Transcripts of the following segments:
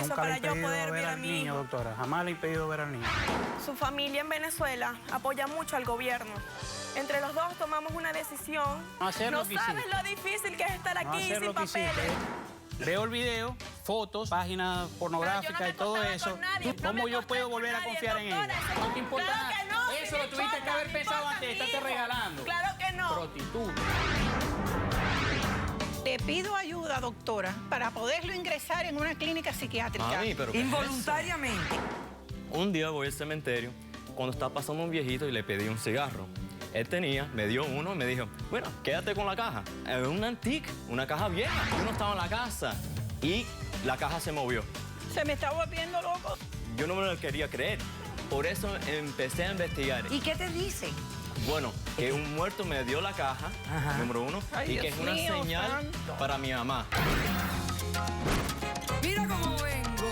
permiso para yo poder ver a mi hijo. Doctora, jamás le he impedido ver al niño. Su familia en Venezuela apoya mucho al gobierno. Entre los dos tomamos una decisión. No sabes lo difícil que es estar aquí sin papeles. Veo el video, fotos, páginas pornográficas y todo eso. ¿Cómo yo puedo volver a confiar en ella? No te importa nada. Eso lo tuviste que haber pensado antes, estás regalando. Claro que no. Prostituta. Le pido ayuda, doctora, para poderlo ingresar en una clínica psiquiátrica. Mami, ¿pero qué es eso? Involuntariamente. Un día voy al cementerio cuando estaba pasando un viejito y le pedí un cigarro. Él me dio uno y me dijo, bueno, quédate con la caja. Es un antique, una caja vieja. Yo no estaba en la casa y la caja se movió. Se me está volviendo loco. Yo no me lo quería creer. Por eso empecé a investigar. ¿Y qué te dicen? Bueno, que un muerto me dio la caja, número uno, Ay, y que Dios es una mío, señal santo. para mi mamá. Mira cómo vengo.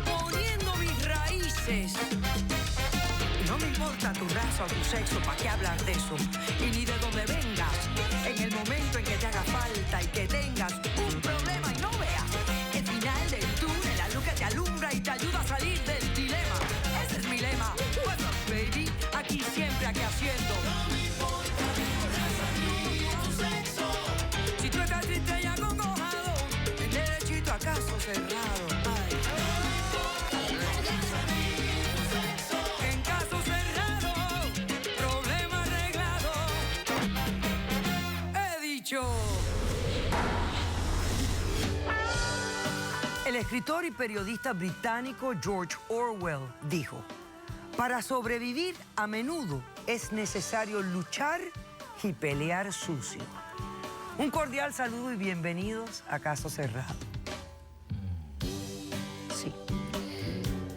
Poniendo mis raíces. No me importa tu raza o tu sexo, ¿para qué hablar de eso? Y ni de dónde vengas. En el momento en que te haga falta y que tengas un problema y no veas el final del túnel, la luz que te alumbra y te ayuda a salir del dilema. Ese es mi lema. What's up, baby? Aquí siempre, aquí haciendo. No me importa tu raza ni tu sexo. Si tú estás triste y acongojado, en derechito a caso cerrado. Ay. En caso cerrado, problema arreglado. He dicho. El escritor y periodista británico George Orwell dijo: para sobrevivir a menudo es necesario luchar y pelear sucio. Un cordial saludo y bienvenidos a Caso Cerrado. Sí.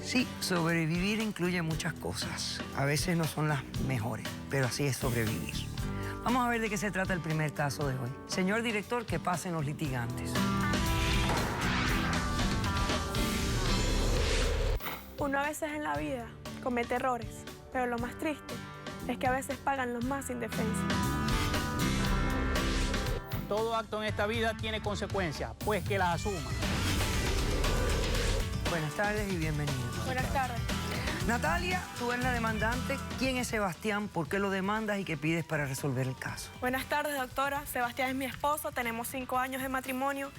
Sí, sobrevivir incluye muchas cosas. A veces no son las mejores, pero así es sobrevivir. Vamos a ver de qué se trata el primer caso de hoy. Señor director, que pasen los litigantes. Uno a veces en la vida comete errores, pero lo más triste es que a veces pagan los más indefensos. Todo acto en esta vida tiene consecuencias, pues que las asuma. Buenas tardes y bienvenidos. Buenas tardes. Natalia, tú eres la demandante. ¿Quién es Sebastián? ¿Por qué lo demandas y qué pides para resolver el caso? Buenas tardes, doctora. Sebastián es mi esposo, tenemos 5 años de matrimonio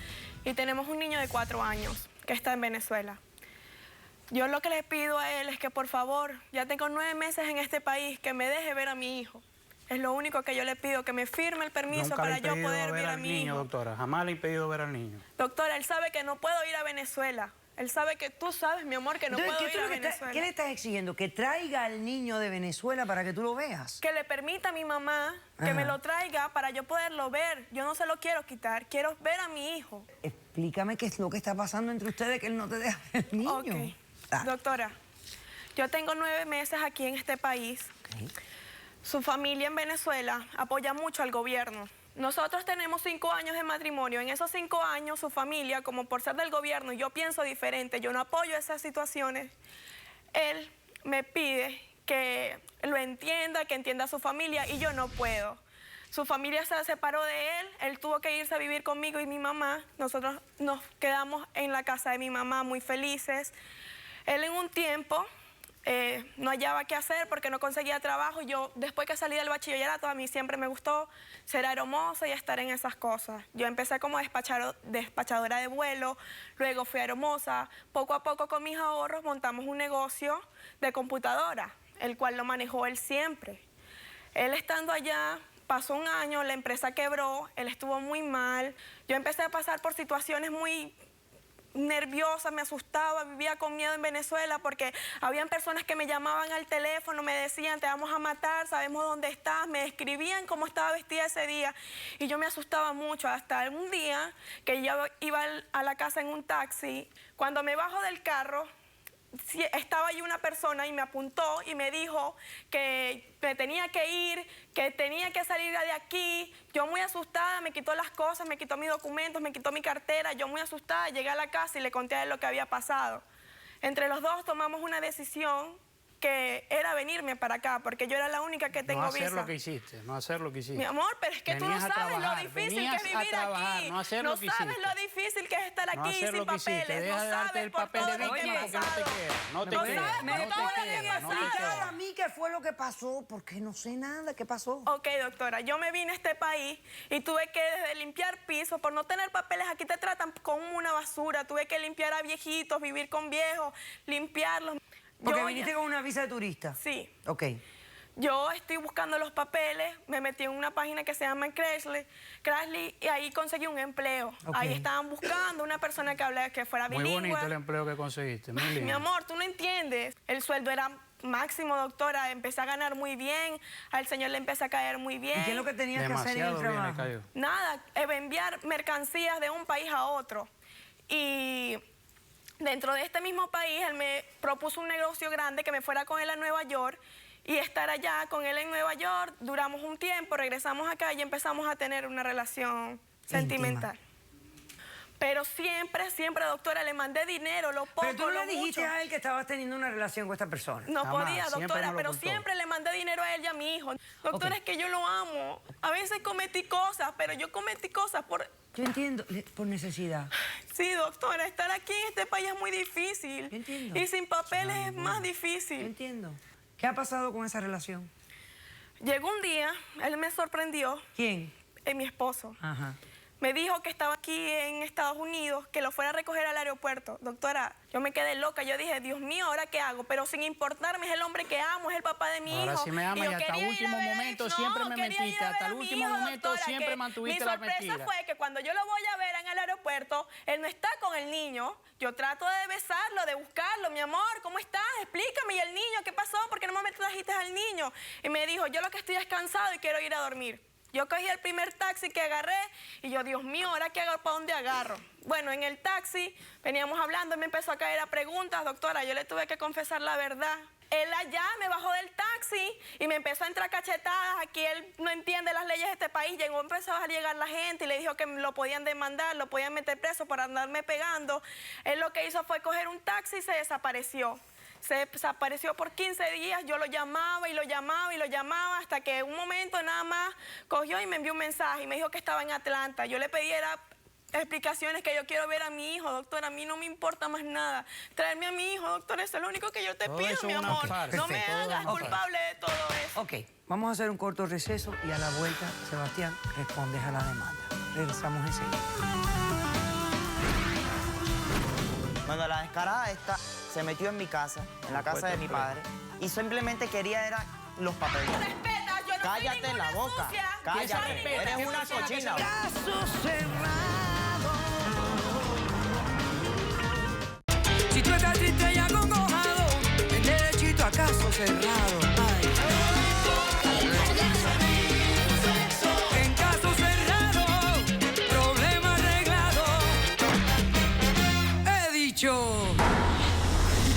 y tenemos un niño de 4 años que está en Venezuela. Yo lo que le pido a él es que, por favor, ya tengo 9 meses en este país, que me deje ver a mi hijo. Es lo único que yo le pido, que me firme el permiso para yo poder ver a mi hijo. Doctora, jamás le he impedido ver al niño. Doctora, él sabe que no puedo ir a Venezuela. Él sabe que tú sabes, mi amor, que no puedo ir a Venezuela. ¿Qué le estás exigiendo? ¿Que traiga al niño de Venezuela para que tú lo veas? Que le permita a mi mamá que me lo traiga para yo poderlo ver. Yo no se lo quiero quitar, quiero ver a mi hijo. Explícame qué es lo que está pasando entre ustedes, que él no te deja ver al niño. Ok. Doctora, yo tengo 9 meses aquí en este país. Su familia en Venezuela apoya mucho al gobierno. Nosotros tenemos 5 años de matrimonio. En esos 5 años, su familia, como por ser del gobierno, yo pienso diferente, yo no apoyo esas situaciones. Él me pide que lo entienda, que entienda a su familia, y yo no puedo. Su familia se separó de él tuvo que irse a vivir conmigo y mi mamá. Nosotros nos quedamos en la casa de mi mamá muy felices. Él en un tiempo no hallaba qué hacer porque no conseguía trabajo. Yo, después que salí del bachillerato, a mí siempre me gustó ser aeromoza y estar en esas cosas. Yo empecé como despachadora de vuelo, luego fui aeromoza. Poco a poco con mis ahorros montamos un negocio de computadora, el cual lo manejó él siempre. Él estando allá, pasó un año, la empresa quebró, él estuvo muy mal. Yo empecé a pasar por situaciones muy nerviosa, me asustaba, vivía con miedo en Venezuela porque habían personas que me llamaban al teléfono, me decían, te vamos a matar, sabemos dónde estás, me describían cómo estaba vestida ese día y yo me asustaba mucho, hasta un día que yo iba a la casa en un taxi, cuando me bajo del carro, estaba ahí una persona y me apuntó y me dijo que me tenía que ir, que tenía que salir de aquí. Yo muy asustada, me quitó las cosas, me quitó mis documentos, me quitó mi cartera. Yo muy asustada llegué a la casa y le conté a él lo que había pasado. Entre los dos tomamos una decisión que era venirme para acá, porque yo era la única que tengo No hacer visa. lo que hiciste, no hacer lo que hiciste. Mi amor, pero es que tú no Venías a sabes lo trabajar, difícil que es venías a vivir trabajar, aquí. no hacer lo que sabes hiciste. lo difícil que es estar aquí No hacer sin lo que hiciste, papeles. deja No de darte sabes el por papel todo de lo que víctima he porque no te pasado. queda, no te No queda, sabes no por te todo lo que he queda, no te pasado. queda. A mí, ¿qué fue lo que pasó? Porque no sé nada. ¿Qué pasó? Ok, doctora, yo me vine a este país y tuve que desde limpiar pisos, por no tener papeles, aquí te tratan como una basura. Tuve que limpiar a viejitos, vivir con viejos, limpiarlos. Porque Yo viniste ya- con una visa de turista. Sí. Ok. Yo estoy buscando los papeles, me metí en una página que se llama Craigslist y ahí conseguí un empleo. Ok. Ahí estaban buscando una persona que fuera Muy bilingüe. bonito el empleo que conseguiste, muy lindo. Mi amor, tú no entiendes. El sueldo era máximo, doctora. Empecé a ganar muy bien. Al señor le empecé a caer muy bien. ¿Y qué es lo que tenías que hacer en el Demasiado bien le trabajo? cayó. Nada, enviar mercancías de un país a otro. Y dentro de este mismo país, él me propuso un negocio grande que me fuera con él a Nueva York y estar allá con él en Nueva York. Duramos un tiempo, regresamos acá y empezamos a tener una relación sentimental. Pero siempre, doctora, le mandé dinero, lo poco, Pero tú no lo le dijiste mucho. a él que estabas teniendo una relación con esta persona. No Jamás, podía, siempre doctora, me lo pero ocultó. siempre le mandé dinero a él y a mi hijo. Doctora, Ok. es que yo lo amo. A veces cometí cosas, pero yo cometí cosas por... Yo entiendo, por necesidad. Sí, doctora, estar aquí en este país es muy difícil. Yo entiendo. Y sin papeles es más Yo difícil. entiendo. ¿Qué ha pasado con esa relación? Llegó un día, él me sorprendió, ¿Quién? mi esposo. Ajá. Me dijo que estaba aquí en Estados Unidos, que lo fuera a recoger al aeropuerto. Doctora, yo me quedé loca. Yo dije, Dios mío, ¿ahora qué hago? Pero sin importarme, es el hombre que amo, es el papá de mi Ahora hijo. sí me ama yo y hasta quería ir último a ver a momento mi- siempre me quería ir mentiste, a ver hasta a el mi último hijo, momento doctora, siempre que mantuviste la mentira. Mi sorpresa fue que cuando yo lo voy a ver en el aeropuerto, él no está con el niño. Yo trato de besarlo, de buscarlo. Mi amor, ¿cómo estás? Explícame. ¿Y el niño? ¿Qué pasó? ¿Por qué no me trajiste al niño? Y me dijo, yo lo que estoy es cansado y quiero ir a dormir. Yo cogí el primer taxi que agarré y yo, Dios mío, ¿ahora qué hago? ¿Para dónde agarro? Bueno, en el taxi veníamos hablando y me empezó a caer a preguntas, doctora. Yo le tuve que confesar la verdad. Él allá me bajó del taxi y me empezó a entrar cachetadas. Aquí él no entiende las leyes de este país. Empezó a llegar la gente y le dijo que lo podían demandar, lo podían meter preso por andarme pegando. Él lo que hizo fue coger un taxi y se desapareció. Se desapareció por 15 días, yo lo llamaba y lo llamaba y lo llamaba hasta que un momento nada más cogió y me envió un mensaje y me dijo que estaba en Atlanta. Yo le pedí explicaciones, que yo quiero ver a mi hijo, doctora, a mí no me importa más nada. Traerme a mi hijo, doctora, eso es lo único que yo te Todo pido, eso mi es una amor. farsa. No me Perfecto. hagas Todo es una culpable de todo eso. Ok, vamos a hacer un corto receso y a la vuelta, Sebastián, respondes a la demanda. Regresamos enseguida. Bueno, la descarada esta se metió en mi casa, en la casa de mi padre, y simplemente quería era los papeles. Respeta, yo no soy Cállate ninguna la boca. sucia. Cállate. Eres una cochina. Caso cerrado. Si tú estás triste y acongojado, ven derechito a caso cerrado. Ay. En caso cerrado, problema arreglado. He dicho.